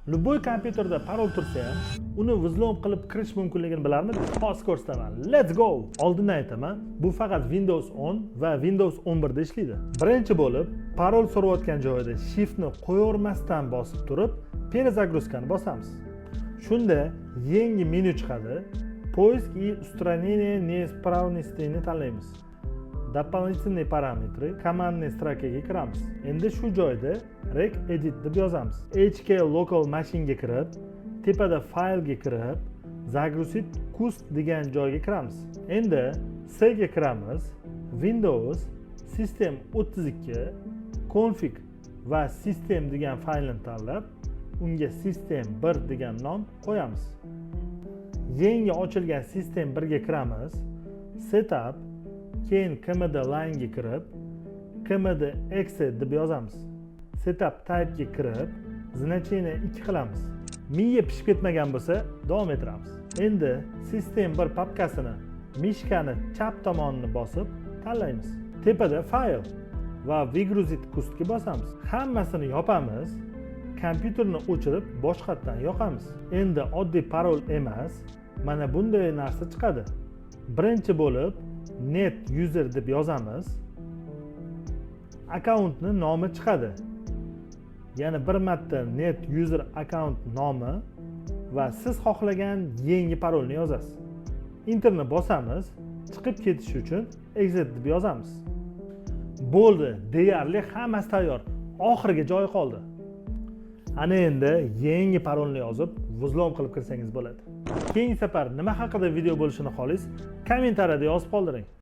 Любой kompyuterda parol tursa ham, uni vzlom qilib kirish mumkinligini bilarmidingiz? Hozir ko'rsataman. Let's go! Oldin aytaman, bu faqat Windows 10 va Windows 11 da ishlaydi. Birinchi bo'lib, parol so'rayotgan joyida shiftni qo'yavermasdan bosib turib, перезагрузкani bosamiz. Shunda yangi menyu chiqadi. Поиск и устранение неисправностей tanlaymiz. Дополнительные параметры komandli strokaga kiramiz. Endi shu joyda regedit deb yozamiz. HK local machine ga kirib, tepada faylga kirib, загрузить kust degan joyga kiramiz. Endi C ga kiramiz. Windows System 32 config va system degan faylni tanlab, unga system 1 degan nom qo'yamiz. Yangi ochilgan system 1 ga kiramiz. Setup, keyin kmd line ga kirib, kmd exe deb yozamiz. Setup type ga kirib, значение 2 qilamiz. Miya pishib ketmagan bo'lsa, davom ettiramiz. Endi system 1 papkasini mishkani chap tomonini bosib tanlaymiz. Tepada fayl va выгрузить kustga bosamiz. Hammasini yopamiz. Kompyuterni o'chirib, boshqatdan yoqamiz. Endi oddiy parol emas, mana bunday narsa chiqadi. Birinchi bo'lib net user deb yozamiz. Akkauntning nomi chiqadi. Yana bir marta net user account nomi va siz xohlagan yangi parolni yozasiz. Enterni bosamiz. Chiqib ketish uchun exit deb yozamiz. Bo'ldi, deyarli hammasi tayyor. Oxirgi joyi qoldi. Ana endi yangi parolni yozib, vzlom qilib kirsangiz bo'ladi. Keyingi safar nima haqida video bo'lishini xohlaysiz? Kommentariyada yozib qoldiring.